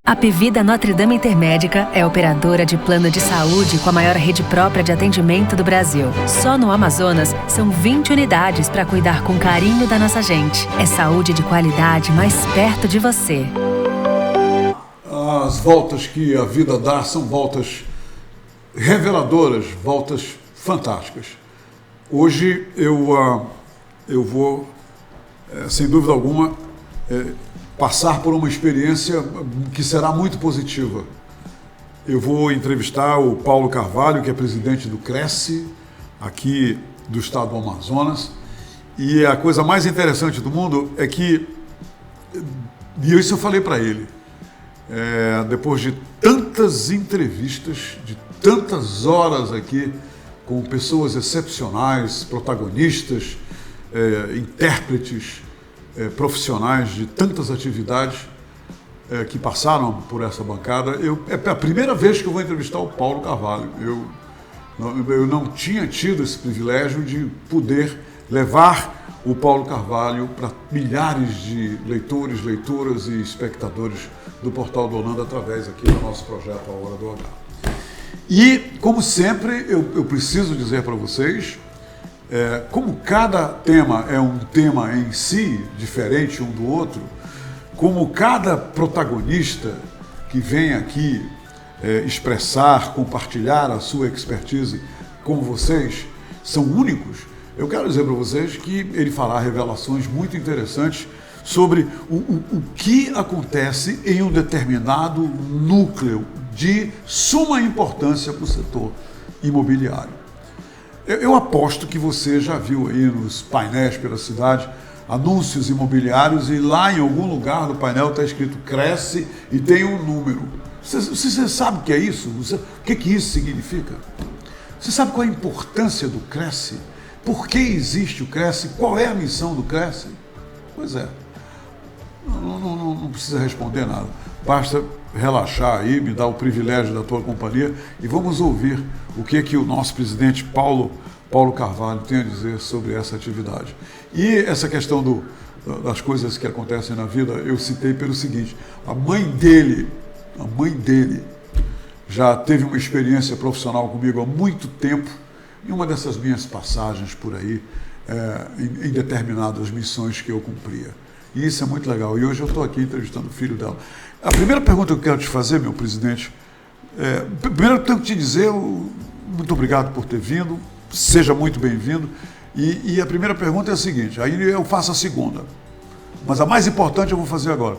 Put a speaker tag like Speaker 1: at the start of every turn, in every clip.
Speaker 1: A Apvida Notre Dame Intermédica é operadora de plano de saúde com a maior rede própria de atendimento do Brasil. Só no Amazonas, são 20 unidades para cuidar com carinho da nossa gente. É saúde de qualidade mais perto de você.
Speaker 2: As voltas que a vida dá são voltas reveladoras, voltas fantásticas. Hoje eu vou, sem dúvida alguma, passar por uma experiência que será muito positiva. Eu vou entrevistar o Paulo Carvalho, que é presidente do Cresce, aqui do estado do Amazonas, e a coisa mais interessante do mundo é que, e isso eu falei para ele, depois de tantas entrevistas, de tantas horas aqui, com pessoas excepcionais, protagonistas, intérpretes, profissionais de tantas atividades que passaram por essa bancada. É a primeira vez que eu vou entrevistar o Paulo Carvalho. Eu não tinha tido esse privilégio de poder levar o Paulo Carvalho para milhares de leitores, leitoras e espectadores do Portal do Holanda através aqui do nosso projeto A Hora do H. E, como sempre, eu preciso dizer para vocês, como cada tema é um tema em si, diferente um do outro, como cada protagonista que vem aqui expressar, compartilhar a sua expertise com vocês, são únicos, eu quero dizer para vocês que ele fará revelações muito interessantes sobre o que acontece em um determinado núcleo de suma importância para o setor imobiliário. Eu aposto que você já viu aí nos painéis pela cidade anúncios imobiliários e lá em algum lugar do painel está escrito Cresce e tem um número. Você sabe o que é isso? O que isso significa? Você sabe qual é a importância do Cresce? Por que existe o Cresce? Qual é a missão do Cresce? Pois é, não precisa responder nada. Basta relaxar aí, me dar o privilégio da tua companhia e vamos ouvir o que o nosso presidente Paulo Carvalho tem a dizer sobre essa atividade. E essa questão das coisas que acontecem na vida, eu citei pelo seguinte: a mãe dele já teve uma experiência profissional comigo há muito tempo, em uma dessas minhas passagens por aí, em determinadas missões que eu cumpria. E isso é muito legal. E hoje eu estou aqui entrevistando o filho dela. A primeira pergunta que eu quero te fazer, meu presidente, primeiro eu tenho que te dizer muito obrigado por ter vindo, seja muito bem-vindo. E a primeira pergunta é a seguinte, aí eu faço a segunda, mas a mais importante eu vou fazer agora.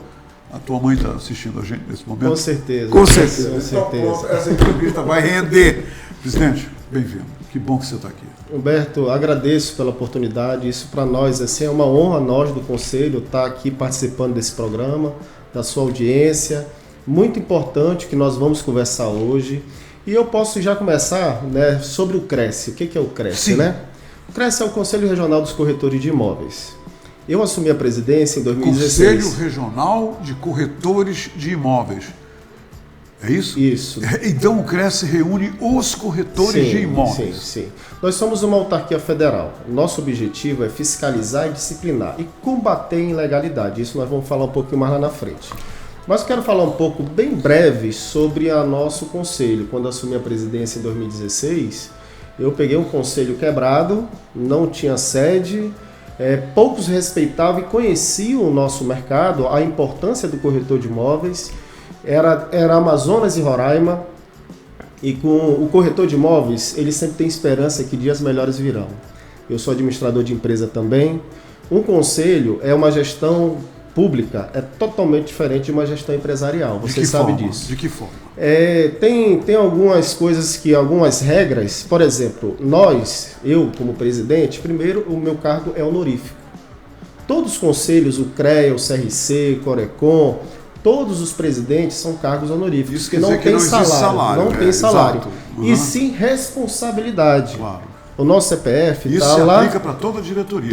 Speaker 2: A tua mãe está assistindo a gente nesse momento?
Speaker 3: Com certeza.
Speaker 2: Com certeza.
Speaker 3: Com certeza.
Speaker 2: Então, essa entrevista vai render. Presidente, bem-vindo. Que bom que você está aqui.
Speaker 3: Humberto, agradeço pela oportunidade. Isso para nós assim, é uma honra, nós do Conselho, estar aqui participando desse programa, da sua audiência. Muito importante que nós vamos conversar hoje. E eu posso já começar, né, sobre o Cresce. O que é o Cresce, né? O Cresce é o Conselho Regional dos Corretores de Imóveis. Eu assumi a presidência em 2016.
Speaker 2: Conselho Regional de Corretores de Imóveis. É isso?
Speaker 3: Isso.
Speaker 2: Então o Cresce reúne os corretores de imóveis.
Speaker 3: Sim. Nós somos uma autarquia federal. Nosso objetivo é fiscalizar e disciplinar e combater a ilegalidade. Isso nós vamos falar um pouquinho mais lá na frente. Mas eu quero falar um pouco, bem breve, sobre o nosso conselho. Quando assumi a presidência em 2016, eu peguei um conselho quebrado, não tinha sede, poucos respeitavam e conheciam o nosso mercado, a importância do corretor de imóveis. Era Amazonas e Roraima, e com o corretor de imóveis, ele sempre tem esperança que dias melhores virão. Eu sou administrador de empresa também. Um conselho é uma gestão pública, é totalmente diferente de uma gestão empresarial, você sabe disso.
Speaker 2: De que forma?
Speaker 3: Tem algumas coisas, algumas regras, por exemplo, eu como presidente, primeiro o meu cargo é honorífico. Todos os conselhos, o CREA, o CRC, o Corecon, todos os presidentes são cargos honoríficos,
Speaker 2: isso
Speaker 3: que não tem salário. Não tem salário.
Speaker 2: Uhum.
Speaker 3: E sim responsabilidade.
Speaker 2: Claro.
Speaker 3: O nosso CPF
Speaker 2: isso
Speaker 3: está lá.
Speaker 2: Isso se aplica para toda a diretoria.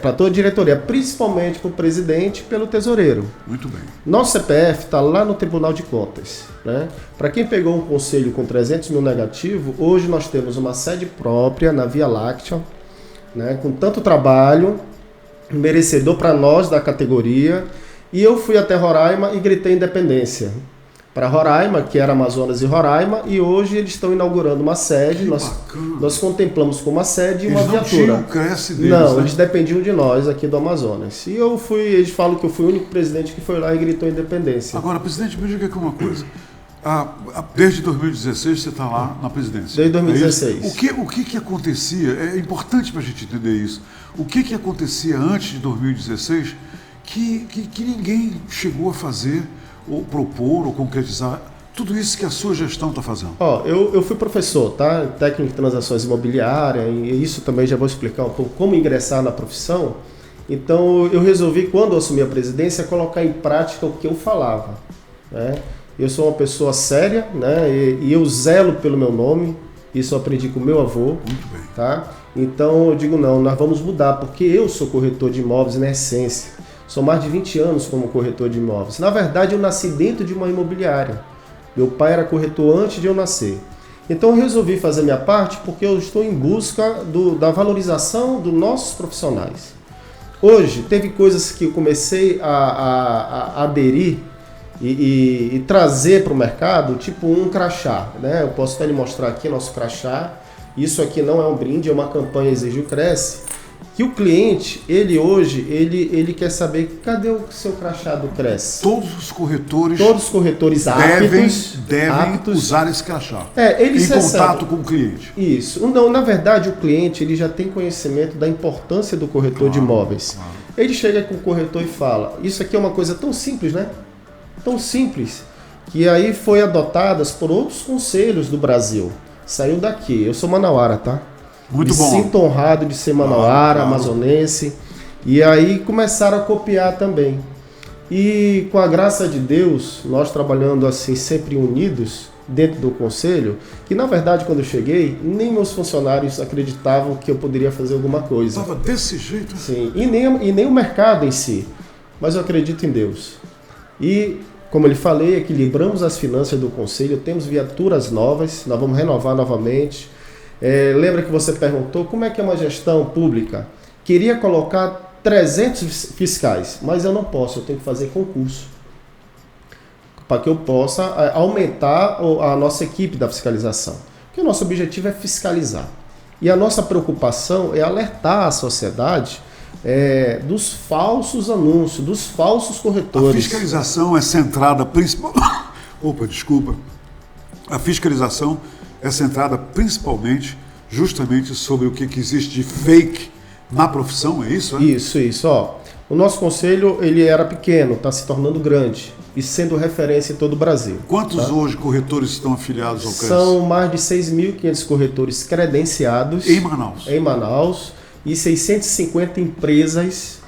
Speaker 3: Para toda a diretoria, principalmente para o presidente e pelo tesoureiro.
Speaker 2: Muito bem.
Speaker 3: Nosso CPF está lá no Tribunal de Contas. Né? Para quem pegou um conselho com 300 mil negativo, hoje nós temos uma sede própria na Via Láctea, né? Com tanto trabalho, merecedor para nós da categoria. E eu fui até Roraima e gritei independência. para Roraima, que era Amazonas e Roraima, e hoje eles estão inaugurando uma sede. Nós contemplamos como uma sede e uma viatura.
Speaker 2: Eles não tinham Cresce deles,
Speaker 3: não,
Speaker 2: né?
Speaker 3: Eles dependiam de nós aqui do Amazonas. E eles falam que eu fui o único presidente que foi lá e gritou independência.
Speaker 2: Agora, presidente, me diga aqui uma coisa. Desde 2016 você está lá na presidência.
Speaker 3: Desde 2016.
Speaker 2: O que acontecia? É importante para a gente entender isso. O que acontecia antes de 2016 que ninguém chegou a fazer, ou propor, ou concretizar tudo isso que a sua gestão está fazendo?
Speaker 3: Eu fui professor, tá? Técnico de transações imobiliárias, e isso também já vou explicar um pouco como ingressar na profissão. Então eu resolvi, quando eu assumi a presidência, colocar em prática o que eu falava, né? Eu sou uma pessoa séria, né? E eu zelo pelo meu nome, isso eu aprendi com o meu avô.
Speaker 2: Muito bem.
Speaker 3: Tá? Então eu digo, não, nós vamos mudar, porque eu sou corretor de imóveis na essência. Sou mais de 20 anos como corretor de imóveis. Na verdade, eu nasci dentro de uma imobiliária. Meu pai era corretor antes de eu nascer. Então eu resolvi fazer minha parte porque eu estou em busca da valorização dos nossos profissionais. Hoje, teve coisas que eu comecei a aderir e trazer para o mercado, tipo um crachá, né? Eu posso até lhe mostrar aqui nosso crachá. Isso aqui não é um brinde, é uma campanha Exige Cresce. Que o cliente, ele quer saber, cadê o seu crachá do Cresce?
Speaker 2: Todos os corretores devem usar esse crachá
Speaker 3: eles
Speaker 2: em contato com o cliente.
Speaker 3: Isso. Não, na verdade, o cliente ele já tem conhecimento da importância do corretor de imóveis.
Speaker 2: Claro.
Speaker 3: Ele chega com o corretor e fala, isso aqui é uma coisa tão simples, né? Tão simples, que aí foi adotadas por outros conselhos do Brasil. Saiu daqui. Eu sou manauara, tá?
Speaker 2: Muito bom.
Speaker 3: Me sinto honrado de ser manauara, amazonense. E aí começaram a copiar também. E com a graça de Deus, nós trabalhando assim, sempre unidos dentro do conselho, que na verdade quando eu cheguei, nem meus funcionários acreditavam que eu poderia fazer alguma coisa.
Speaker 2: Estava desse jeito?
Speaker 3: Sim, e nem o mercado em si. Mas eu acredito em Deus. E, como eu lhe falei, equilibramos as finanças do conselho, temos viaturas novas, nós vamos renovar novamente. Lembra que você perguntou como é que é uma gestão pública? Queria colocar 300 fiscais, mas eu não posso, eu tenho que fazer concurso para que eu possa aumentar a nossa equipe da fiscalização. Porque o nosso objetivo é fiscalizar. E a nossa preocupação é alertar a sociedade dos falsos anúncios, dos falsos corretores.
Speaker 2: A fiscalização é centrada A fiscalização é centrada principalmente, justamente sobre o que existe de fake na profissão, é isso? Né?
Speaker 3: Isso. O nosso conselho ele era pequeno, está se tornando grande e sendo referência em todo o Brasil.
Speaker 2: Quantos hoje corretores estão afiliados ao Cresce?
Speaker 3: São mais de 6.500 corretores credenciados. Em Manaus. E 650 empresas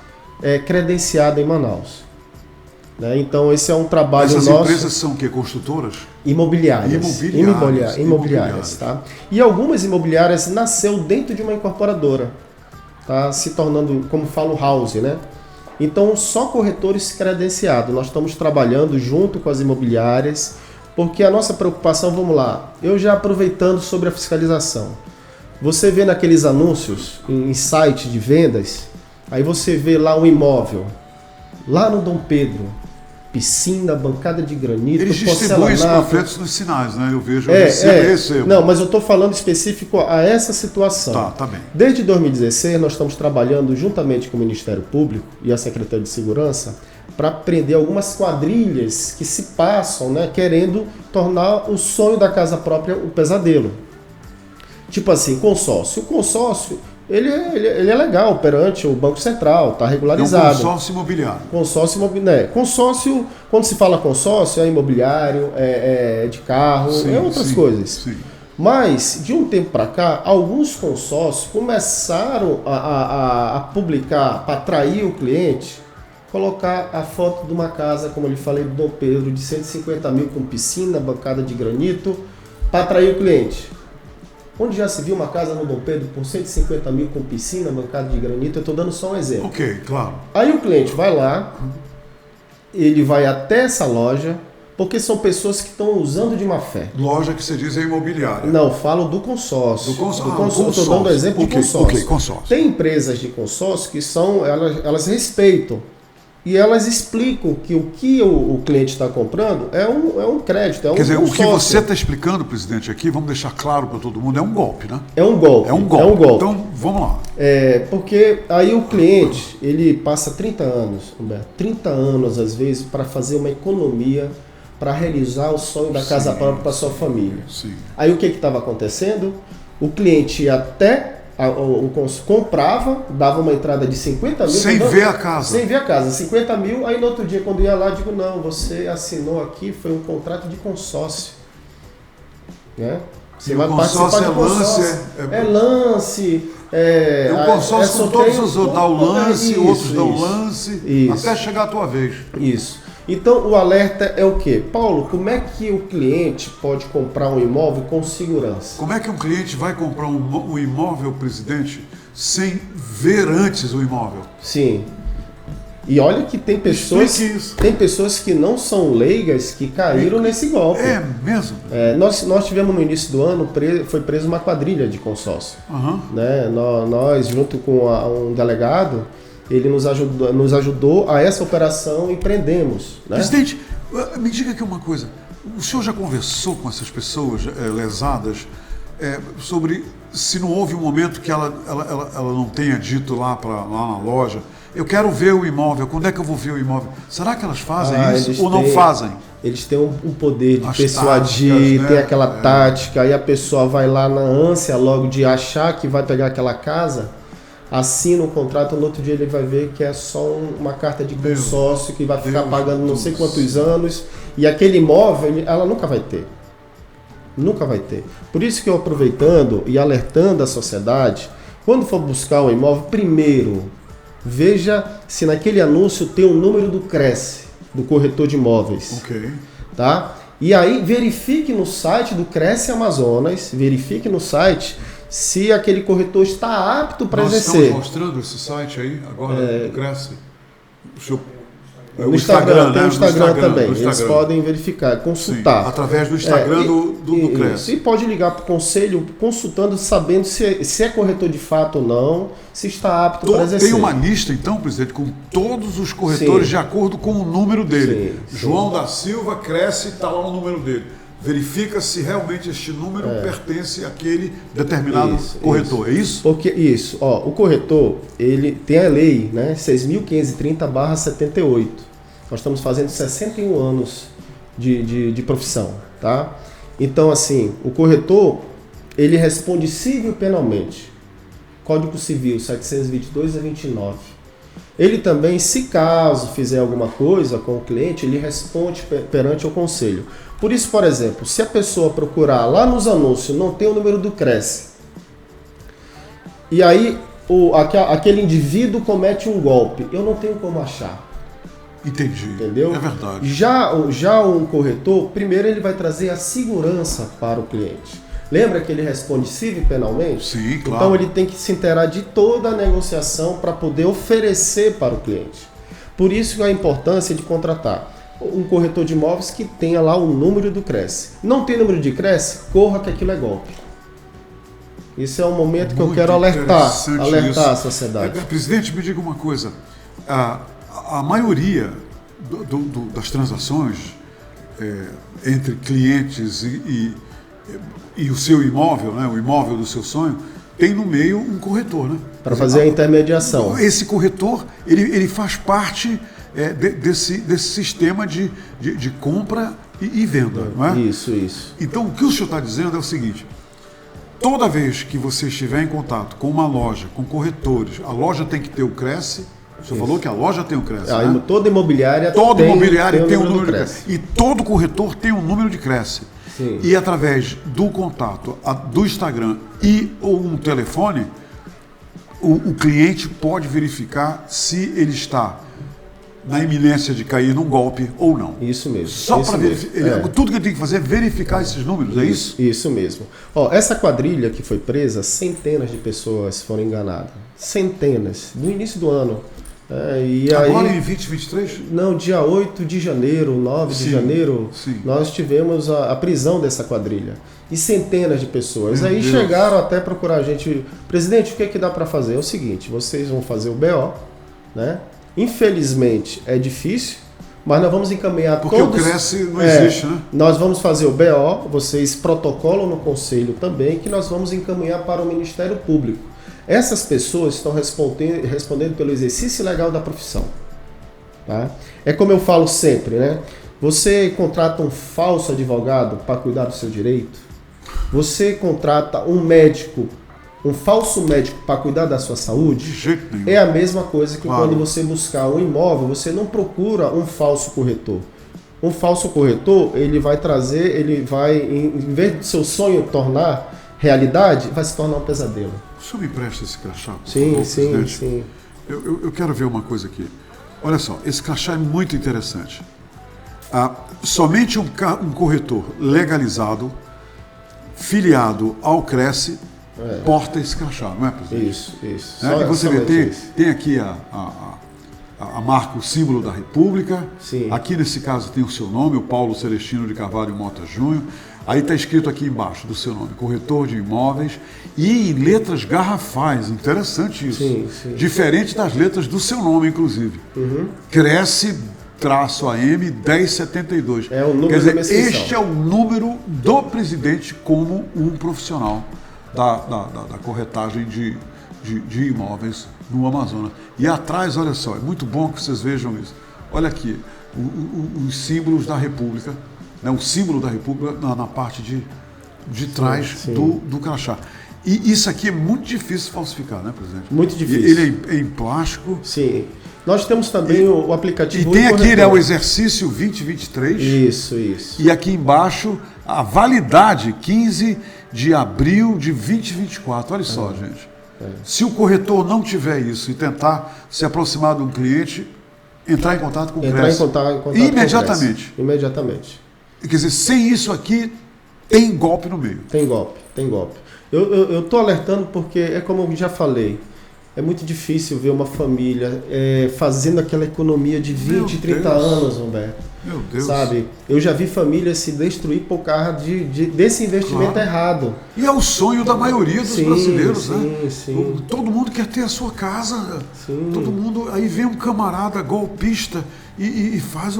Speaker 3: credenciadas em Manaus. Né? Então esse é um trabalho nosso.
Speaker 2: Essas empresas são o quê? Construtoras?
Speaker 3: Imobiliárias. Tá? E algumas imobiliárias nasceu dentro de uma incorporadora. Tá? Se tornando, como falo, house, né? Então só corretores credenciados. Nós estamos trabalhando junto com as imobiliárias, porque a nossa preocupação, vamos lá, eu já aproveitando sobre a fiscalização. Você vê naqueles anúncios em site de vendas, aí você vê lá um imóvel, lá no Dom Pedro, piscina, bancada de granito,
Speaker 2: eles distribuem os panfletos nos sinais, né? Eu vejo
Speaker 3: Não, mas eu estou falando específico a essa situação.
Speaker 2: Tá bem.
Speaker 3: Desde 2016, nós estamos trabalhando juntamente com o Ministério Público e a Secretaria de Segurança para prender algumas quadrilhas que se passam, né, querendo tornar o sonho da casa própria um pesadelo. Tipo assim, consórcio. O consórcio, ele é legal perante o Banco Central, está regularizado.
Speaker 2: É um consórcio imobiliário.
Speaker 3: Consórcio, quando se fala consórcio, é imobiliário, é de carro, outras coisas.
Speaker 2: Sim.
Speaker 3: Mas, de um tempo para cá, alguns consórcios começaram a publicar, para atrair o cliente, colocar a foto de uma casa, como eu lhe falei, do Dom Pedro, de 150 mil com piscina, bancada de granito, para atrair o cliente. Onde já se viu uma casa no Dom Pedro por 150 mil com piscina, bancada de granito? Eu estou dando só um exemplo.
Speaker 2: Ok, claro.
Speaker 3: Aí o cliente vai lá, ele vai até essa loja, porque são pessoas que estão usando de má fé.
Speaker 2: Loja que você diz é imobiliária.
Speaker 3: Não, falo do consórcio.
Speaker 2: consórcio.
Speaker 3: Estou dando exemplo de consórcio.
Speaker 2: Ok, consórcio.
Speaker 3: Tem empresas de consórcio que são, elas respeitam e elas explicam que o que o cliente está comprando é um crédito, é um
Speaker 2: Quer dizer, o que
Speaker 3: consórcio.
Speaker 2: você está explicando, presidente, aqui, vamos deixar claro para todo mundo, é um golpe, né?
Speaker 3: É um golpe.
Speaker 2: É um golpe. Então, vamos lá.
Speaker 3: Porque aí o cliente, ele passa 30 anos, Humberto, 30 anos às vezes, para fazer uma economia, para realizar o sonho da casa própria para sua família.
Speaker 2: Sim.
Speaker 3: Aí o que estava acontecendo? O cliente ia até comprava, dava uma entrada de 50 mil.
Speaker 2: Sem ver a casa.
Speaker 3: Sem ver a casa, 50 mil. Aí no outro dia, quando ia lá, eu digo, não, você assinou aqui, foi um contrato de consórcio. Né? Você vai participar de consórcio. É lance.
Speaker 2: É um consórcio com todos os outros. Dá o lance, outros dão o lance, até chegar a tua vez.
Speaker 3: Isso. Então, o alerta é o quê? Paulo, como é que o cliente pode comprar um imóvel com segurança?
Speaker 2: Como é que um cliente vai comprar um imóvel, presidente, sem ver antes o imóvel?
Speaker 3: Sim. E olha que tem pessoas que não são leigas que caíram nesse golpe.
Speaker 2: É mesmo?
Speaker 3: Nós tivemos no início do ano, foi presa uma quadrilha de consórcio.
Speaker 2: Uhum.
Speaker 3: Né? Nós, junto com um delegado, ele nos ajudou a essa operação e prendemos. Né?
Speaker 2: Presidente, me diga aqui uma coisa. O senhor já conversou com essas pessoas lesadas sobre se não houve um momento que ela não tenha dito lá na loja, eu quero ver o imóvel, quando é que eu vou ver o imóvel? Será que elas fazem isso ou não fazem?
Speaker 3: Eles têm um poder de persuadir,
Speaker 2: táticas, né?
Speaker 3: Tem aquela tática, aí a pessoa vai lá na ânsia logo de achar que vai pegar aquela casa, assina o contrato, no outro dia ele vai ver que é só uma carta de consórcio que vai ficar pagando não sei quantos anos, e aquele imóvel ela nunca vai ter. Nunca vai ter. Por isso que eu, aproveitando e alertando a sociedade, quando for buscar um imóvel, primeiro, veja se naquele anúncio tem o número do CRES, do corretor de imóveis.
Speaker 2: Ok.
Speaker 3: Tá? E aí verifique no site do Cresce Amazonas, verifique no site se aquele corretor está apto para exercer.
Speaker 2: Nós estamos mostrando esse site aí agora, do Cresce.
Speaker 3: No Instagram, tem o Instagram também. Eles podem verificar, consultar.
Speaker 2: Sim, através do Instagram do Cresce.
Speaker 3: E pode ligar para o conselho consultando, sabendo se é corretor de fato ou não, se está apto para exercer.
Speaker 2: Tem uma lista, então, presidente, com todos os corretores de acordo com o número dele.
Speaker 3: Sim.
Speaker 2: João da Silva Cresce, está lá o número dele. Verifica se realmente este número pertence àquele determinado corretor, é isso?
Speaker 3: Porque o corretor, ele tem a lei, né, 6.530/78. Nós estamos fazendo 61 anos de profissão, tá? Então, assim, o corretor, ele responde civil e penalmente. Código Civil 722/29. Ele também, se caso fizer alguma coisa com o cliente, ele responde perante o conselho. Por isso, por exemplo, se a pessoa procurar lá nos anúncios, não tem o número do Cresce, e aí aquele indivíduo comete um golpe, eu não tenho como achar.
Speaker 2: Entendi.
Speaker 3: Entendeu?
Speaker 2: É verdade.
Speaker 3: Já um corretor, primeiro ele vai trazer a segurança para o cliente. Lembra que ele responde civil e penalmente?
Speaker 2: Sim, claro.
Speaker 3: Então ele tem que se inteirar de toda a negociação para poder oferecer para o cliente. Por isso a importância de contratar um corretor de imóveis que tenha lá o número do Cresce. Não tem número de Cresce? Corra que aquilo é golpe. Isso é um momento que eu quero alertar a sociedade.
Speaker 2: Presidente, me diga uma coisa. A maioria das transações entre clientes e o seu imóvel, né, o imóvel do seu sonho, tem no meio um corretor, né?
Speaker 3: Para fazer a intermediação.
Speaker 2: Esse corretor, ele faz parte desse sistema de compra e venda, não é?
Speaker 3: Isso.
Speaker 2: Então, o que o senhor está dizendo é o seguinte: toda vez que você estiver em contato com uma loja, com corretores, a loja tem que ter o Cresce. O senhor falou que a loja tem o Cresce, né?
Speaker 3: Toda imobiliária
Speaker 2: tem um número de Cresce. E todo corretor tem um número de Cresce.
Speaker 3: Sim.
Speaker 2: E através do contato do Instagram ou um telefone, o cliente pode verificar se ele está na iminência de cair num golpe ou não.
Speaker 3: Isso mesmo.
Speaker 2: Só para verificar. Tudo que ele tem que fazer é verificar esses números, é isso?
Speaker 3: Isso mesmo. Essa quadrilha que foi presa, centenas de pessoas foram enganadas. Centenas. No início do ano.
Speaker 2: Agora em 2023?
Speaker 3: Não, dia 8 de janeiro, 9 de janeiro, nós tivemos a prisão dessa quadrilha. E centenas de pessoas.
Speaker 2: Meu Deus.
Speaker 3: Chegaram até procurar a gente. Presidente, o que dá para fazer? É o seguinte, vocês vão fazer o BO, né? Infelizmente é difícil, mas nós vamos encaminhar
Speaker 2: porque
Speaker 3: todos...
Speaker 2: o Cresce não existe, né?
Speaker 3: Nós vamos fazer o BO, vocês protocolam no Conselho também, que nós vamos encaminhar para o Ministério Público. Essas pessoas estão respondendo pelo exercício legal da profissão. Tá? É como eu falo sempre, né? Você contrata um falso advogado para cuidar do seu direito? Você contrata um médico, um falso médico para cuidar da sua saúde?
Speaker 2: De jeito nenhum.
Speaker 3: É a mesma coisa que
Speaker 2: Claro.
Speaker 3: quando você buscar um imóvel, você não procura um falso corretor. Um falso corretor, ele vai trazer, em vez do seu sonho tornar realidade, vai se tornar um pesadelo.
Speaker 2: O senhor me empresta esse crachá, por
Speaker 3: Sim,
Speaker 2: favor,
Speaker 3: sim,
Speaker 2: presidente?
Speaker 3: sim.
Speaker 2: Eu quero ver uma coisa aqui. Olha só, esse crachá é muito interessante. Somente um corretor legalizado, filiado ao Cresce, porta esse crachá, não é, presidente?
Speaker 3: Isso.
Speaker 2: E você vê,
Speaker 3: somente isso.
Speaker 2: tem aqui a marca, o símbolo da República.
Speaker 3: Sim.
Speaker 2: Aqui nesse caso tem o seu nome, o Paulo Celestino de Carvalho Mota Júnior. Aí está escrito aqui embaixo do seu nome, corretor de imóveis, e em letras garrafais, interessante isso.
Speaker 3: Sim.
Speaker 2: Diferente das letras do seu nome, inclusive. Cresce-AM 1072.
Speaker 3: É o número
Speaker 2: Quer dizer,
Speaker 3: da minha inscrição.
Speaker 2: este é o número do presidente como um profissional da corretagem de imóveis no Amazonas. E atrás, olha só, é muito bom que vocês vejam isso. Olha aqui, os símbolos da República, né, o símbolo da República na parte de trás
Speaker 3: Sim.
Speaker 2: do crachá. E isso aqui é muito difícil de falsificar, né, presidente?
Speaker 3: Muito difícil.
Speaker 2: Ele é em plástico.
Speaker 3: Sim. Nós temos também o aplicativo...
Speaker 2: E tem aqui, né,
Speaker 3: corretor.
Speaker 2: o exercício 2023.
Speaker 3: Isso.
Speaker 2: E aqui embaixo, a validade 15 de abril de 2024. Olha só, gente. Se o corretor não tiver isso e tentar se aproximar de um cliente, entrar em contato com o Cresce. Imediatamente.
Speaker 3: Com o Cresce. Imediatamente.
Speaker 2: Quer dizer, sem isso aqui, tem golpe no meio.
Speaker 3: Tem golpe. Eu estou alertando porque, é como eu já falei, é muito difícil ver uma família fazendo aquela economia de 20, 30 anos, Humberto.
Speaker 2: Meu Deus.
Speaker 3: Sabe? Eu já vi famílias se destruir por causa desse investimento errado.
Speaker 2: E é o sonho da maioria dos brasileiros, né?
Speaker 3: Sim.
Speaker 2: Todo mundo quer ter a sua casa.
Speaker 3: Sim.
Speaker 2: Todo mundo. Aí vem um camarada golpista e faz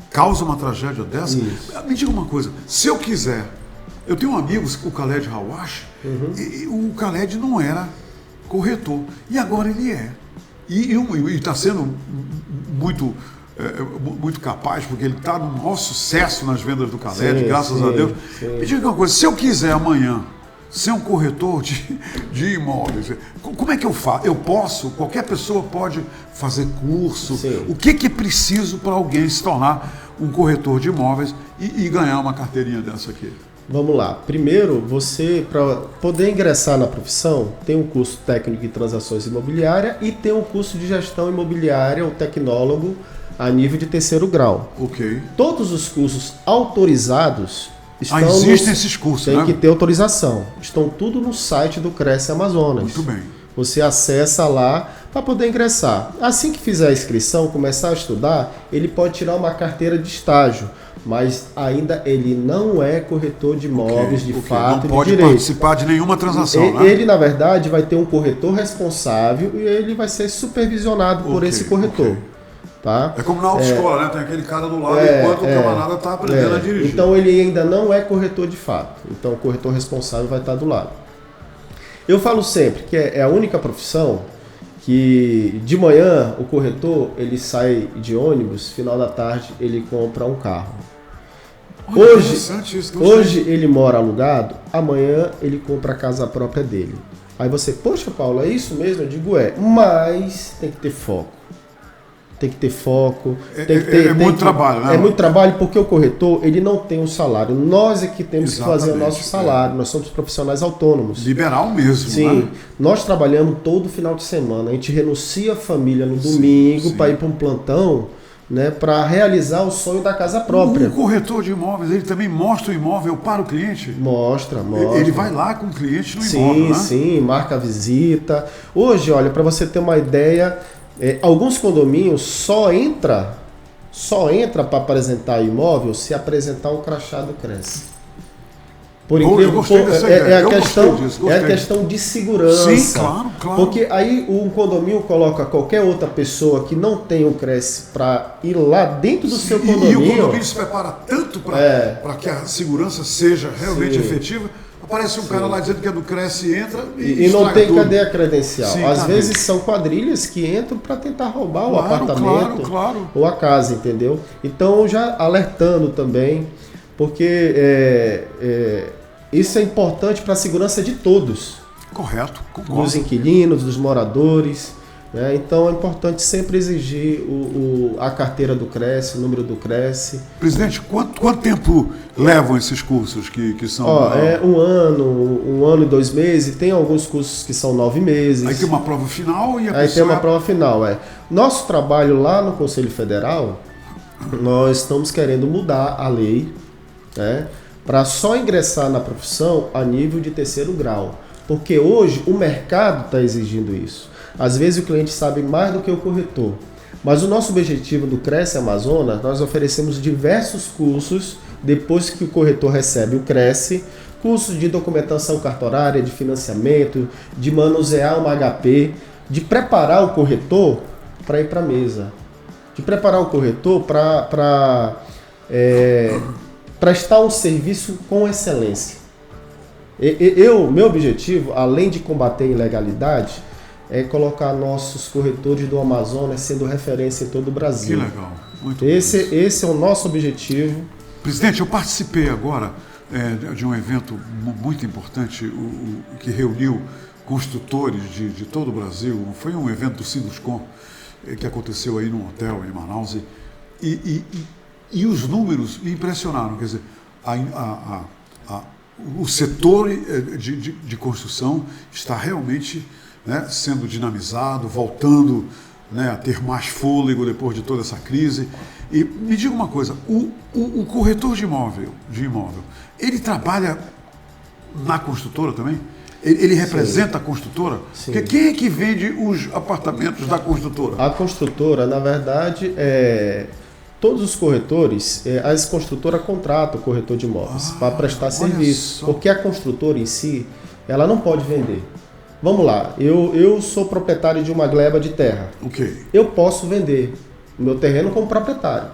Speaker 2: causa uma tragédia dessa.
Speaker 3: Isso.
Speaker 2: Me diga uma coisa, se eu quiser, eu tenho um amigo, o Khaled Hawash, e o Khaled não era corretor, e agora ele é. E está sendo muito capaz, porque ele está no maior sucesso nas vendas do Khaled, graças a Deus. Me diga uma coisa, se eu quiser amanhã ser um corretor de imóveis, como é que eu faço? Qualquer pessoa pode fazer curso?
Speaker 3: Sim.
Speaker 2: O que é preciso para alguém se tornar um corretor de imóveis e ganhar uma carteirinha dessa aqui?
Speaker 3: Vamos lá. Primeiro, você, para poder ingressar na profissão, tem um curso técnico em transações imobiliárias e tem um curso de gestão imobiliária, o tecnólogo, a nível de 3º grau.
Speaker 2: Ok.
Speaker 3: Todos os cursos autorizados estão
Speaker 2: existem esses cursos,
Speaker 3: tem
Speaker 2: né?
Speaker 3: que ter autorização. Estão tudo no site do Cresce Amazonas.
Speaker 2: Muito bem.
Speaker 3: Você acessa lá para poder ingressar. Assim que fizer a inscrição, começar a estudar, ele pode tirar uma carteira de estágio, mas ainda ele não é corretor de imóveis de fato e de
Speaker 2: não pode
Speaker 3: direito.
Speaker 2: participar de nenhuma transação, né?
Speaker 3: Ele, na verdade, vai ter um corretor responsável e ele vai ser supervisionado por esse corretor. Tá?
Speaker 2: É como na autoescola, né? Tem aquele cara do lado enquanto o camarada está aprendendo a dirigir.
Speaker 3: Então ele ainda não é corretor de fato. Então o corretor responsável vai estar do lado. Eu falo sempre que é a única profissão que de manhã o corretor ele sai de ônibus, final da tarde ele compra um carro. Hoje ele mora alugado, amanhã ele compra a casa própria dele. Aí você, poxa Paulo, é isso mesmo? Eu digo mas tem que ter foco. Tem que ter foco.
Speaker 2: É muito trabalho, né?
Speaker 3: É muito trabalho porque o corretor ele não tem um salário. Nós é que temos que fazer o nosso salário. Nós somos profissionais autônomos.
Speaker 2: Liberal mesmo,
Speaker 3: sim,
Speaker 2: né?
Speaker 3: Nós trabalhamos todo final de semana. A gente renuncia a família no domingo para ir para um plantão, né, para realizar o sonho da casa própria.
Speaker 2: O corretor de imóveis, ele também mostra o imóvel para o cliente?
Speaker 3: Mostra.
Speaker 2: Ele vai lá com o cliente no imóvel, né?
Speaker 3: Sim, marca a visita. Hoje, olha, para você ter uma ideia, alguns condomínios só entra para apresentar imóvel se apresentar um crachá do Cresce. Por incrível que é a questão de segurança.
Speaker 2: Sim, claro.
Speaker 3: Porque aí o condomínio coloca qualquer outra pessoa que não tem o Cresce para ir lá dentro do seu condomínio.
Speaker 2: E o condomínio se prepara tanto para que a segurança seja realmente efetiva. Aparece um cara lá dizendo que é do Cresce, entra
Speaker 3: e não tem
Speaker 2: tudo.
Speaker 3: Cadê a credencial?
Speaker 2: Sim,
Speaker 3: Às vezes são quadrilhas que entram para tentar roubar o apartamento ou a casa, entendeu? Então já alertando também, porque isso é importante para a segurança de todos.
Speaker 2: Correto, concordo.
Speaker 3: Dos inquilinos, dos moradores. Né? Então é importante sempre exigir a carteira do Cresce, o número do Cresce.
Speaker 2: Presidente, quanto tempo levam esses cursos que são?
Speaker 3: É um ano e 2 meses. Tem alguns cursos que são 9 meses.
Speaker 2: Aí tem uma prova final e
Speaker 3: Aí tem uma prova final, Nosso trabalho lá no Conselho Federal, nós estamos querendo mudar a lei, né, para só ingressar na profissão a nível de 3º grau. Porque hoje o mercado está exigindo isso. Às vezes o cliente sabe mais do que o corretor. Mas o nosso objetivo do Cresce Amazonas, nós oferecemos diversos cursos depois que o corretor recebe o Cresce, cursos de documentação cartorária, de financiamento, de manusear uma HP, de preparar o corretor para ir para a mesa, de preparar o corretor para prestar um serviço com excelência. Meu objetivo, além de combater a ilegalidade, é colocar nossos corretores do Amazonas sendo referência em todo o Brasil.
Speaker 2: Que legal, muito
Speaker 3: Esse é o nosso objetivo.
Speaker 2: Presidente, eu participei agora de um evento muito importante que reuniu construtores de todo o Brasil. Foi um evento do Sinduscom que aconteceu aí num hotel em Manaus e os números me impressionaram. Quer dizer, o setor de construção está realmente, né, sendo dinamizado, voltando, né, a ter mais fôlego depois de toda essa crise. E me diga uma coisa, o corretor de imóvel, ele trabalha na construtora também? Ele representa a construtora?
Speaker 3: Sim.
Speaker 2: Porque quem é que vende os apartamentos da construtora?
Speaker 3: A construtora, na verdade, todos os corretores, as construtoras contratam o corretor de imóveis para prestar serviço. Porque a construtora em si, ela não pode vender. Vamos lá, eu sou proprietário de uma gleba de terra.
Speaker 2: Ok.
Speaker 3: Eu posso vender o meu terreno como proprietário.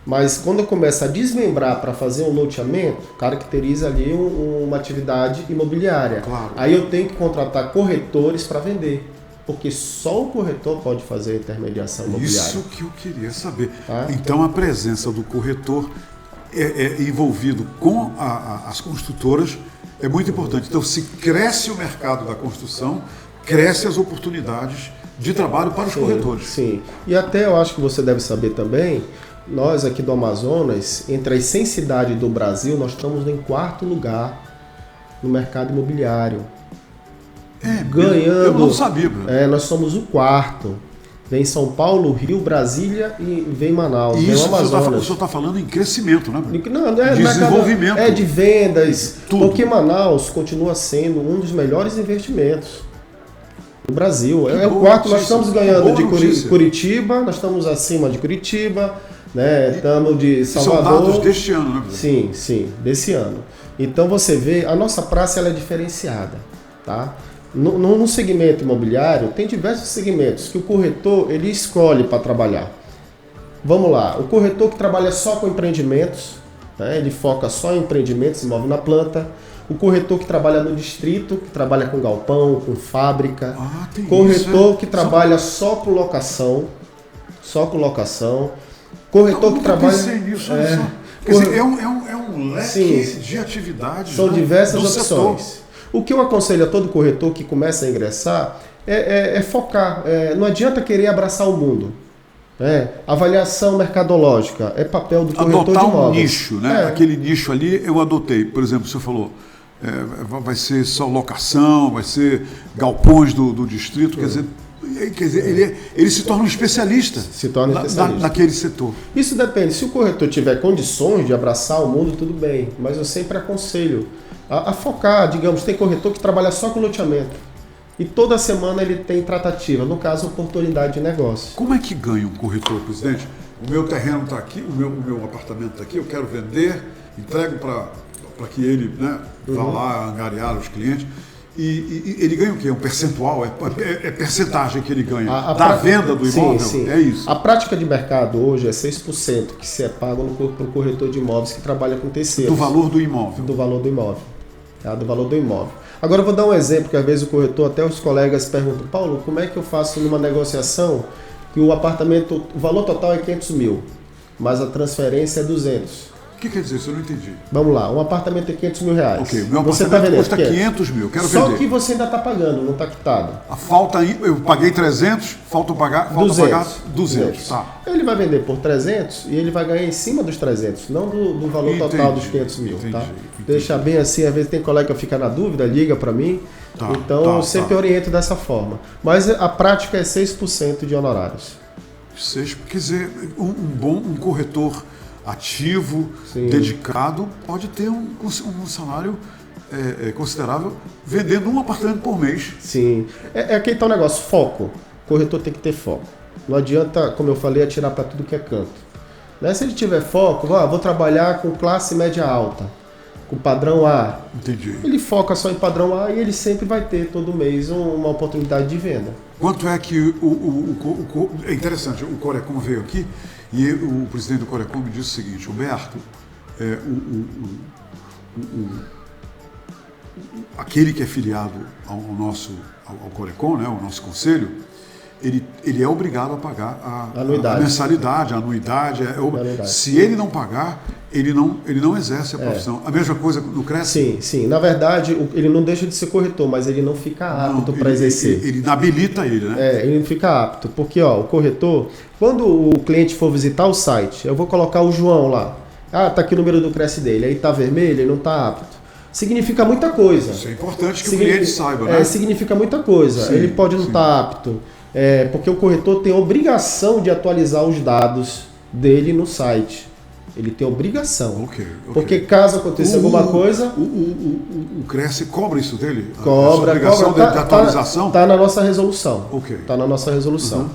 Speaker 3: Mas quando eu começo a desmembrar para fazer um loteamento, caracteriza ali uma atividade imobiliária.
Speaker 2: Claro.
Speaker 3: Aí eu tenho que contratar corretores para vender. Porque só o corretor pode fazer a intermediação imobiliária.
Speaker 2: Isso que eu queria saber.
Speaker 3: Tá?
Speaker 2: Então a presença do corretor envolvido com as construtoras é muito importante. Então, se cresce o mercado da construção, cresce as oportunidades de trabalho para os corretores.
Speaker 3: Sim, e até eu acho que você deve saber também, nós aqui do Amazonas, entre as 100 cidades do Brasil, nós estamos em 4º lugar no mercado imobiliário. Ganhando.
Speaker 2: Eu não sabia.
Speaker 3: Nós somos o 4º. Vem São Paulo, Rio, Brasília e vem Manaus.
Speaker 2: E
Speaker 3: vem
Speaker 2: isso
Speaker 3: o Amazonas.
Speaker 2: o senhor está falando em crescimento, né?
Speaker 3: Não,
Speaker 2: desenvolvimento.
Speaker 3: De vendas.
Speaker 2: Tudo.
Speaker 3: Porque Manaus continua sendo um dos melhores investimentos do Brasil. É o 4º, nós estamos ganhando de Curitiba, nós estamos acima de Curitiba, né? Estamos de Salvador.
Speaker 2: São dados deste ano, né?
Speaker 3: Sim, desse ano. Então você vê, a nossa praça ela é diferenciada, tá? No segmento imobiliário, tem diversos segmentos que o corretor ele escolhe para trabalhar. Vamos lá, o corretor que trabalha só com empreendimentos, né, ele foca só em empreendimentos, imóvel na planta. O corretor que trabalha no distrito, que trabalha com galpão, com fábrica. Corretor que trabalha só com locação. Corretor que trabalha...
Speaker 2: Eu pensei nisso, Quer dizer, é um leque de atividades.
Speaker 3: São diversas opções.
Speaker 2: Setor.
Speaker 3: O que eu aconselho a todo corretor que começa a ingressar é focar. Não adianta querer abraçar o mundo. Avaliação mercadológica é papel do corretor de imóveis.
Speaker 2: Adotar um nicho, né? Aquele nicho ali eu adotei. Por exemplo, você falou, vai ser só locação, vai ser galpões do distrito. Quer dizer, ele se torna um especialista. Naquele setor.
Speaker 3: Isso depende. Se o corretor tiver condições de abraçar o mundo, tudo bem. Mas eu sempre aconselho a focar. Digamos, tem corretor que trabalha só com loteamento. E toda semana ele tem tratativa, no caso, oportunidade de negócio.
Speaker 2: Como é que ganha um corretor, presidente? o meu terreno está aqui, o meu apartamento está aqui, eu quero vender, entrego para que ele, né, vá lá angariar os clientes. E ele ganha o quê? Um percentual? É percentagem que ele ganha da venda do imóvel?
Speaker 3: Sim.
Speaker 2: É isso.
Speaker 3: A prática de mercado hoje é 6% que se é pago para o corretor de imóveis que trabalha com terceiros.
Speaker 2: Do valor do imóvel?
Speaker 3: Do valor do imóvel. Tá? Do valor do imóvel. Agora eu vou dar um exemplo, que às vezes o corretor, até os colegas perguntam, Paulo, como é que eu faço numa negociação que o apartamento, o valor total é 500 mil, mas a transferência é 200?
Speaker 2: O que quer dizer isso? Eu não entendi.
Speaker 3: Vamos lá, um apartamento é 500 mil reais.
Speaker 2: Ok, meu
Speaker 3: você
Speaker 2: apartamento custa 500 mil, quero vender.
Speaker 3: Só que você ainda está pagando, não está quitado.
Speaker 2: Eu paguei 300, falta pagar 200. Tá.
Speaker 3: Ele vai vender por 300 e ele vai ganhar em cima dos 300, não do valor total dos 500 mil. Entendi. Deixa bem assim, às vezes tem colega que fica na dúvida, liga para mim. Então eu sempre oriento dessa forma. Mas a prática é 6% de honorários.
Speaker 2: Quer dizer, um corretor ativo, sim, dedicado, pode ter um salário considerável vendendo um apartamento por mês.
Speaker 3: Sim. É aquele tal negócio, foco. O corretor tem que ter foco. Não adianta, como eu falei, atirar para tudo que é canto. Né? Se ele tiver foco, vou trabalhar com classe média alta, com padrão A.
Speaker 2: Entendi.
Speaker 3: Ele foca só em padrão A e ele sempre vai ter todo mês uma oportunidade de venda.
Speaker 2: Quanto é que é interessante, o Corecom veio aqui e o presidente do Corecom me disse o seguinte, Humberto, aquele que é filiado ao Corecom, né, ao nosso conselho, ele é obrigado a pagar a mensalidade, a anuidade. Se ele não pagar, ele não exerce a profissão. A mesma coisa no Cresce?
Speaker 3: Sim. Na verdade, ele não deixa de ser corretor, mas ele não fica apto para exercer.
Speaker 2: Ele inabilita ele, né?
Speaker 3: Ele não fica apto, porque o corretor, quando o cliente for visitar o site, eu vou colocar o João lá. Tá aqui o número do Cresce dele, aí tá vermelho, ele não tá apto. Significa muita coisa.
Speaker 2: Isso é importante que o cliente saiba, né?
Speaker 3: Significa muita coisa. Sim, ele pode não estar apto. Porque o corretor tem obrigação de atualizar os dados dele no site. Ele tem obrigação.
Speaker 2: Okay.
Speaker 3: Porque caso aconteça alguma coisa...
Speaker 2: O Cresce cobra isso dele?
Speaker 3: Cobra.
Speaker 2: A obrigação dele de atualização?
Speaker 3: Está na nossa resolução.
Speaker 2: Ok.
Speaker 3: Está na nossa resolução.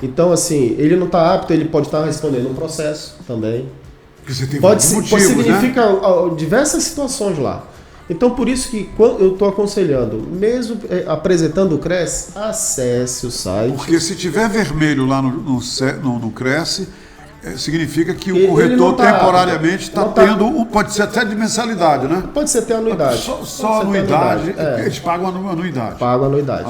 Speaker 3: Então, assim, ele não está apto, ele pode estar respondendo um processo também.
Speaker 2: Porque você tem motivos,
Speaker 3: significa diversas situações lá. Então, por isso que eu estou aconselhando, mesmo apresentando o Cresce, acesse o site.
Speaker 2: Porque se tiver vermelho lá no Cresce, significa que o corretor temporariamente está tendo, pode ser até de mensalidade, né?
Speaker 3: Pode ser até anuidade.
Speaker 2: Só anuidade, eles pagam anuidade.
Speaker 3: Pagam anuidade.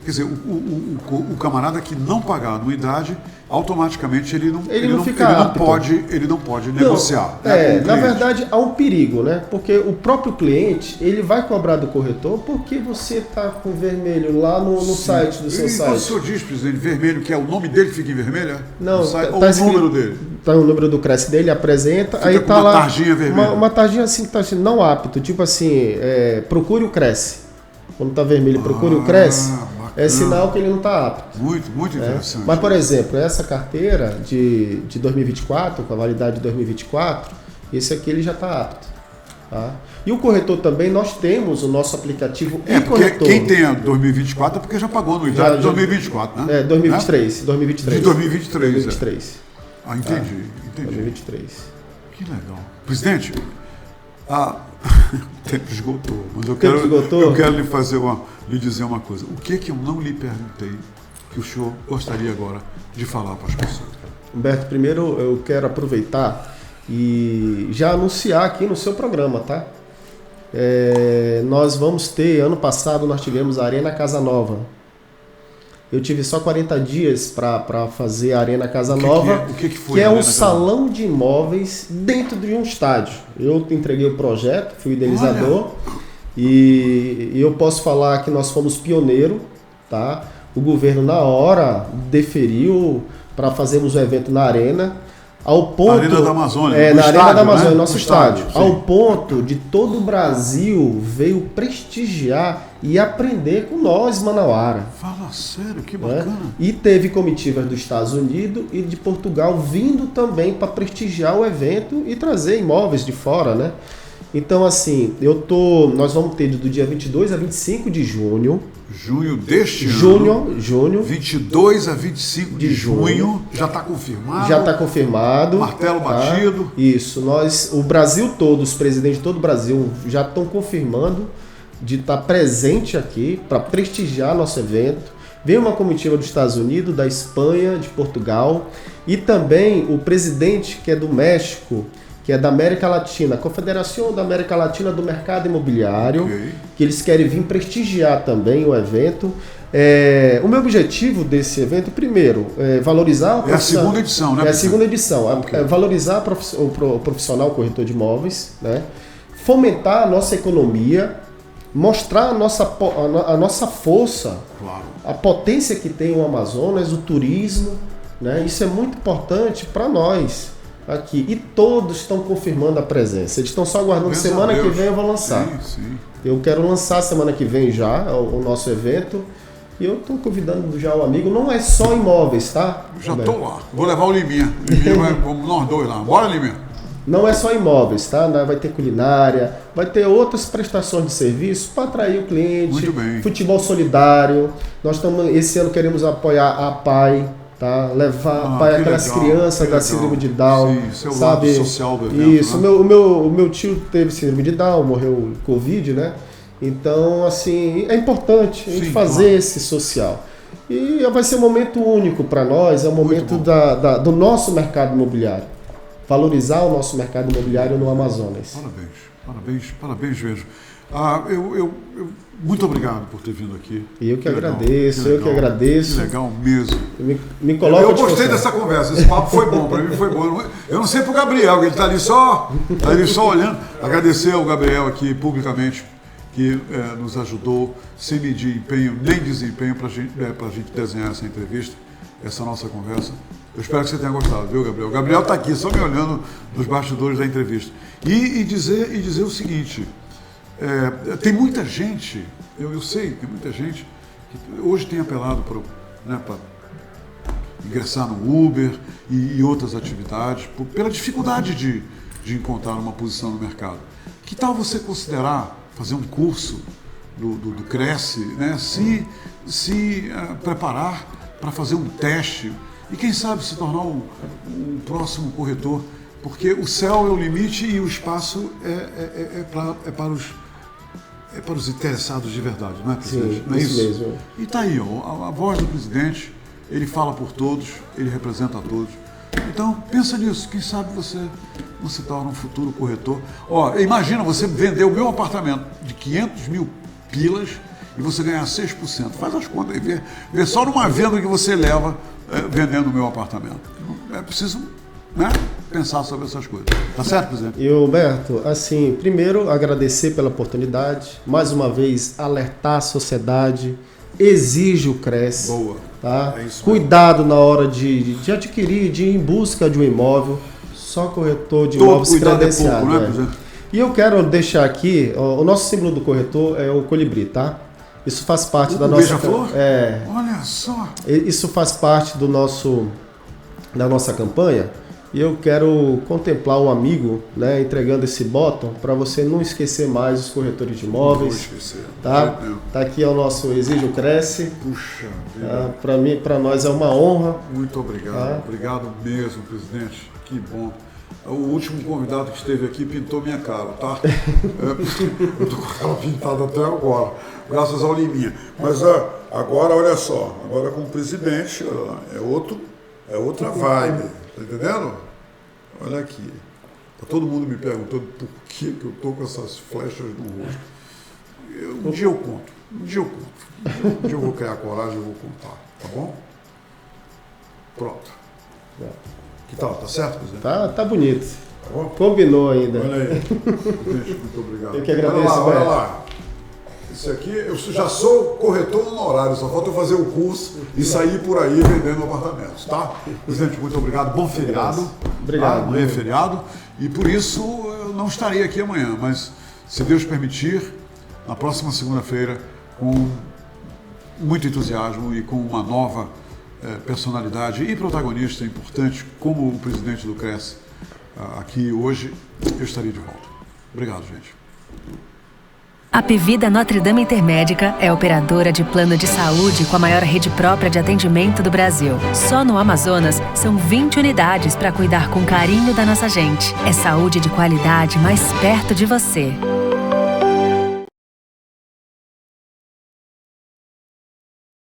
Speaker 2: Quer dizer, o camarada que não pagar anuidade, automaticamente ele não pode negociar.
Speaker 3: Na verdade, há um perigo, né? Porque o próprio cliente, ele vai cobrar do corretor porque você está com vermelho lá no site do seu site.
Speaker 2: O senhor diz, presidente, vermelho, que é o nome dele que fica em vermelho?
Speaker 3: Não,
Speaker 2: ou o número dele?
Speaker 3: Tá o número do Cresce dele, apresenta,
Speaker 2: fica
Speaker 3: aí tá lá
Speaker 2: uma tarjinha vermelha.
Speaker 3: Uma tarjinha assim que tá assim, não apto, tipo assim, procure o Cresce. Quando tá vermelho, procure o Cresce. É sinal que ele não está apto.
Speaker 2: Muito interessante.
Speaker 3: Mas, por exemplo, essa carteira de 2024, com a validade de 2024, esse aqui ele já está apto. Tá? E o corretor também, nós temos o nosso aplicativo e-corretor.
Speaker 2: Quem tem a 2024 é porque já pagou a anuidade de 2024, né?
Speaker 3: 2023.
Speaker 2: De 2023. Entendi.
Speaker 3: 2023.
Speaker 2: Que legal. Presidente, o tempo esgotou, mas eu quero lhe dizer uma coisa. O que eu não lhe perguntei que o senhor gostaria agora de falar para as pessoas?
Speaker 3: Humberto, primeiro eu quero aproveitar e já anunciar aqui no seu programa, tá? Nós vamos ter, ano passado nós tivemos a Arena Casa Nova. Eu tive só 40 dias para fazer a Arena Casa Nova,
Speaker 2: que foi
Speaker 3: que é um salão de imóveis dentro de um estádio. Eu entreguei o projeto, fui o idealizador, e eu posso falar que nós fomos pioneiro, tá? O governo na hora deferiu para fazermos o evento na Arena, ao ponto...
Speaker 2: Arena da Amazônia.
Speaker 3: Na Arena da Amazônia, nosso estádio. Ao ponto de todo o Brasil veio prestigiar e aprender com nós, Manauara.
Speaker 2: Fala sério, que bacana.
Speaker 3: E teve comitivas dos Estados Unidos e de Portugal vindo também para prestigiar o evento e trazer imóveis de fora, né? Então, assim, nós vamos ter do dia 22 a 25 de junho.
Speaker 2: Junho deste ano.
Speaker 3: Junho.
Speaker 2: 22 a 25 de junho. Já está confirmado?
Speaker 3: Já está confirmado.
Speaker 2: Martelo batido.
Speaker 3: Isso. O Brasil todo, os presidentes de todo o Brasil já estão confirmando de estar presente aqui para prestigiar nosso evento. Vem uma comitiva dos Estados Unidos, da Espanha, de Portugal e também o presidente que é do México, que é da América Latina, a Confederação da América Latina do Mercado Imobiliário, que eles querem vir prestigiar também o evento. O meu objetivo desse evento, primeiro, é valorizar...
Speaker 2: É a segunda edição, né?
Speaker 3: É a segunda edição. É valorizar o profissional corretor de imóveis, né? Fomentar a nossa economia, mostrar a nossa força,
Speaker 2: claro,
Speaker 3: a potência que tem o Amazonas, o turismo, né? Isso é muito importante para nós aqui. E todos estão confirmando a presença. Eles estão só aguardando. Semana que vem eu vou lançar.
Speaker 2: Sim.
Speaker 3: Eu quero lançar semana que vem já o nosso evento. E eu estou convidando já o amigo. Não é só imóveis, tá?
Speaker 2: Já estou lá. Vou levar o Liminha. Vamos nós dois lá. Bora, Liminha.
Speaker 3: Não é só imóveis, tá? Vai ter culinária, vai ter outras prestações de serviço para atrair o cliente.
Speaker 2: Muito bem.
Speaker 3: Futebol solidário. Esse ano queremos apoiar a PAI. Tá? Levar para aquelas crianças da síndrome de Down,
Speaker 2: sim,
Speaker 3: sabe?
Speaker 2: Lado social do evento,
Speaker 3: isso,
Speaker 2: né?
Speaker 3: o meu tio teve síndrome de Down, morreu Covid, né? Então, assim, é importante a gente fazer esse social. E vai ser um momento único para nós, é um momento do nosso mercado imobiliário. Valorizar o nosso mercado imobiliário no Amazonas.
Speaker 2: Parabéns mesmo. Muito obrigado por ter vindo aqui.
Speaker 3: E eu que agradeço.
Speaker 2: Que legal mesmo.
Speaker 3: Me coloca
Speaker 2: eu gostei dessa conversa, esse papo foi bom, para mim foi bom. Eu não sei pro Gabriel, que ele está ali só olhando. Agradecer ao Gabriel aqui publicamente, que nos ajudou, sem medir empenho nem desempenho, para a gente desenhar essa entrevista, essa nossa conversa. Eu espero que você tenha gostado, viu, Gabriel? O Gabriel está aqui, só me olhando nos bastidores da entrevista. E dizer o seguinte, tem muita gente, eu sei, tem muita gente que hoje tem apelado para ingressar no Uber e outras atividades, pela dificuldade de encontrar uma posição no mercado. Que tal você considerar fazer um curso do Cresce, né? se preparar para fazer um teste e quem sabe se tornar um próximo corretor, porque o céu é o limite e o espaço é para os interessados de verdade, não é, presidente?
Speaker 3: Sim,
Speaker 2: não é isso?
Speaker 3: Mesmo.
Speaker 2: E está aí, a voz do presidente, ele fala por todos, ele representa a todos. Então, pensa nisso, quem sabe você não se torna um futuro corretor. Imagina você vender o meu apartamento de 500 mil pilas e você ganhar 6%. Faz as contas aí, vê só numa venda que você leva vendendo o meu apartamento. É preciso, né, pensar sobre essas coisas. Tá certo, presidente?
Speaker 3: E, Roberto, assim, primeiro agradecer pela oportunidade, mais uma vez alertar a sociedade, exige o Cresce.
Speaker 2: Boa.
Speaker 3: Tá?
Speaker 2: É isso.
Speaker 3: Cuidado na hora de adquirir, de ir em busca de um imóvel. Só corretor de imóveis credenciado.
Speaker 2: Pouco, né, presidente?
Speaker 3: E eu quero deixar aqui, o nosso símbolo do corretor é o colibri, tá? Isso faz parte da nossa...
Speaker 2: Beija-flor? Olha só.
Speaker 3: Isso faz parte da nossa campanha. E eu quero contemplar um amigo, né, entregando esse botão para você não esquecer mais os corretores de imóveis.
Speaker 2: Não vou esquecer.
Speaker 3: Tá? Tá aqui o nosso Exige o Cresce.
Speaker 2: Puxa vida.
Speaker 3: Para nós é uma honra.
Speaker 2: Muito obrigado.
Speaker 3: Tá?
Speaker 2: Obrigado mesmo, presidente. Que bom. O último convidado que esteve aqui pintou minha cara, tá? Eu tô com ela pintada até agora, graças ao Liminha. Mas agora, olha só, agora como presidente, é outra vibe, tá entendendo? Olha aqui. Tá todo mundo me perguntando por que eu tô com essas flechas no rosto. Um dia eu conto. Um dia eu vou criar coragem e vou contar, tá bom? Pronto. Que tal? Tá certo, presidente?
Speaker 3: Tá bonito.
Speaker 2: Tá bom?
Speaker 3: Combinou ainda.
Speaker 2: Olha aí. Gente, muito obrigado.
Speaker 3: Eu que agradeço,
Speaker 2: olha lá. Esse aqui, eu já sou corretor honorário, só falta eu fazer o curso e sair por aí vendendo apartamentos, tá? Presidente, muito obrigado. Bom feriado.
Speaker 3: Obrigado.
Speaker 2: Amanhã é feriado e por isso eu não estarei aqui amanhã, mas se Deus permitir, na próxima segunda-feira, com muito entusiasmo e com uma nova personalidade e protagonista importante como o presidente do Cresce aqui hoje, eu estarei de volta. Obrigado, gente.
Speaker 1: A Apvida Notre Dame Intermédica é operadora de plano de saúde com a maior rede própria de atendimento do Brasil. Só no Amazonas, são 20 unidades para cuidar com carinho da nossa gente. É saúde de qualidade mais perto de você.